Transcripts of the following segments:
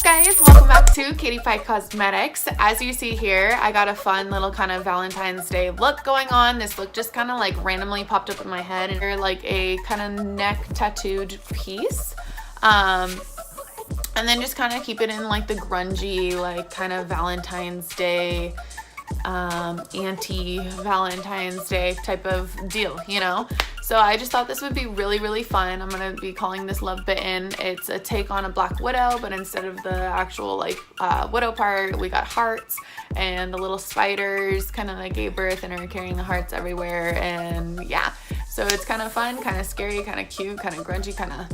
Guys, welcome back to Catiepiecosmetics. As you see here, I got a fun little kind of Valentine's Day look going on. This look just kind of like randomly popped up in my head, and they're like a kind of neck tattooed piece. And then just kind of keep it in like the grungy, like kind of Valentine's Day, anti-Valentine's Day type of deal, you know? So I just thought this would be really, really fun. I'm going to be calling this Love Bitten. It's a take on a black widow, but instead of the actual like widow part, we got hearts and the little spiders kind of like gave birth and are carrying the hearts everywhere. And yeah, so it's kind of fun, kind of scary, kind of cute, kind of grungy, kind of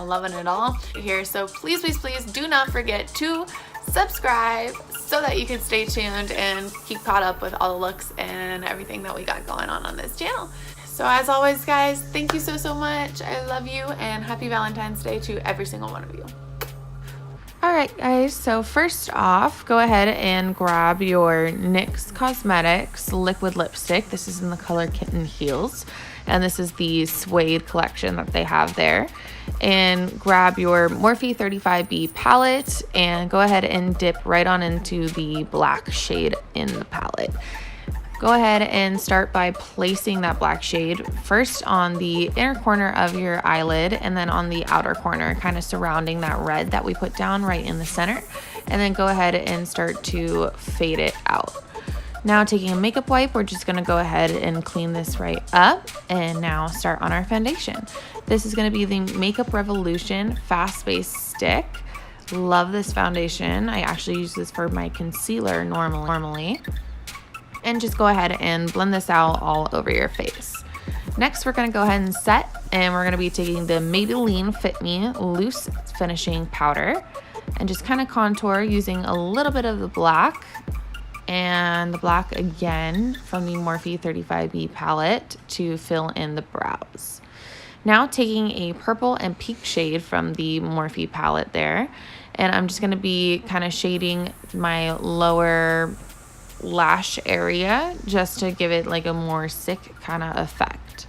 loving it all here. So please, please, please do not forget to subscribe so that you can stay tuned and keep caught up with all the looks and everything that we got going on this channel. So as always, guys, thank you so much. I love you, and happy Valentine's Day to every single one of you. All right, guys, so first off, go ahead and grab your NYX Cosmetics liquid lipstick. This is in the color Kitten Heels, and this is the suede collection that they have there. And grab your Morphe 35B palette and go ahead and dip right on into the black shade in the palette. Go ahead and start by placing that black shade first on the inner corner of your eyelid and then on the outer corner, kind of surrounding that red that we put down right in the center. And then go ahead and start to fade it out. Now taking a makeup wipe, we're just gonna go ahead and clean this right up and now start on our foundation. This is gonna be the Makeup Revolution Fast Base Stick. Love this foundation. I actually use this for my concealer normally. And just go ahead and blend this out all over your face. Next, we're gonna go ahead and set, and we're gonna be taking the Maybelline Fit Me Loose Finishing Powder and just kind of contour using a little bit of the black and the black again from the Morphe 35B palette to fill in the brows. Now taking a purple and pink shade from the Morphe palette there, and I'm just gonna be kind of shading my lower lash area just to give it like a more sick kind of effect.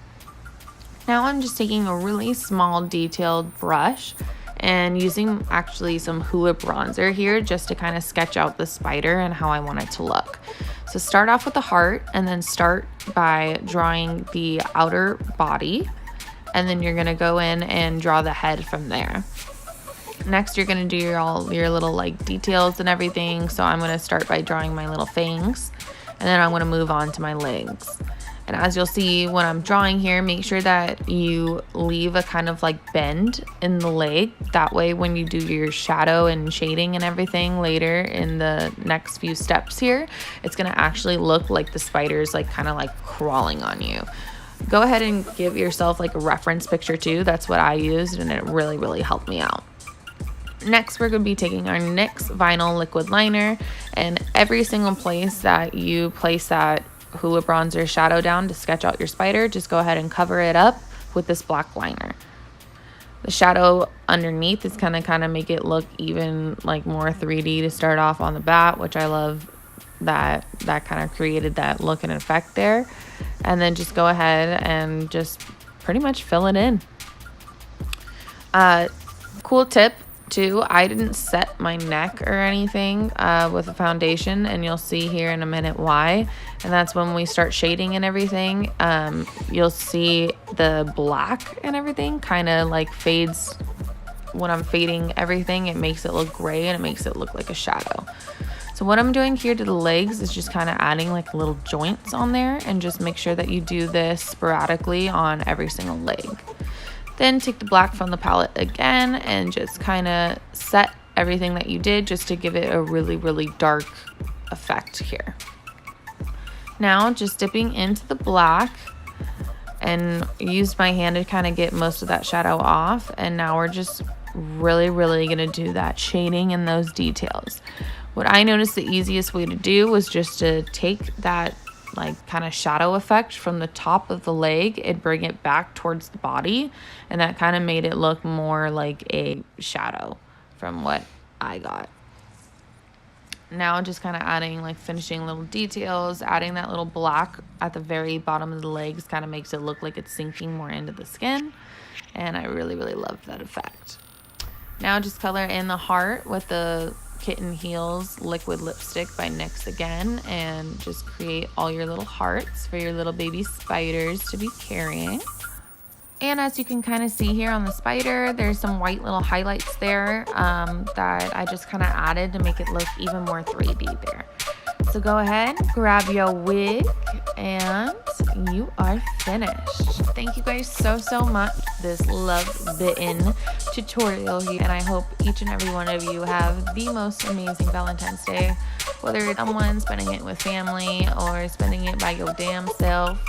Now I'm just taking a really small detailed brush and using actually some Hoola bronzer here just to kind of sketch out the spider and how I want it to look. So start off with the heart and then start by drawing the outer body, and then you're gonna go in and draw the head from there. Next, you're gonna do your little like details and everything. So I'm gonna start by drawing my little fangs, and then I'm gonna move on to my legs. And as you'll see when I'm drawing here, make sure that you leave a kind of like bend in the leg. That way when you do your shadow and shading and everything later in the next few steps here, it's gonna actually look like the spider's like kind of like crawling on you. Go ahead and give yourself like a reference picture too. That's what I used, and it really, really helped me out. Next, we're going to be taking our NYX Vinyl Liquid Liner, and every single place that you place that Hoola bronzer shadow down to sketch out your spider, just go ahead and cover it up with this black liner. The shadow underneath is kind of make it look even like more 3D to start off on the bat, which I love that kind of created that look and effect there. And then just go ahead and just pretty much fill it in. Cool tip too, I didn't set my neck or anything with a foundation, and you'll see here in a minute why. And that's when we start shading and everything, you'll see the black and everything kind of like fades. When I'm fading everything, it makes it look gray and it makes it look like a shadow. So what I'm doing here to the legs is just kind of adding like little joints on there, and just make sure that you do this sporadically on every single leg. Then take the black from the palette again and just kind of set everything that you did just to give it a really, really dark effect here. Now just dipping into the black, and use my hand to kind of get most of that shadow off. And now we're just really, really going to do that shading and those details. What I noticed the easiest way to do was just to take that like kind of shadow effect from the top of the leg and bring it back towards the body, and that kind of made it look more like a shadow from what I got. Now just kind of adding like finishing little details, adding that little black at the very bottom of the legs kind of makes it look like it's sinking more into the skin, and I really, really love that effect. Now just color in the heart with the Kitten Heels liquid lipstick by NYX again, and just create all your little hearts for your little baby spiders to be carrying. And as you can kind of see here on the spider, there's some white little highlights there that I just kind of added to make it look even more 3D there. So go ahead, grab your wig, and you are finished. Thank you guys so much for this Love Bitten tutorial here, and I hope each and every one of you have the most amazing Valentine's Day, whether it's someone spending it with family or spending it by your damn self,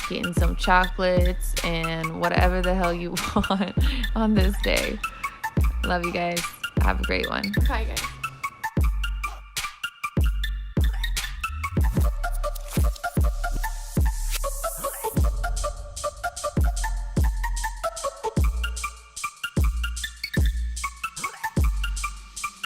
getting some chocolates and whatever the hell you want on this day. Love you guys. Have a great one. Bye guys.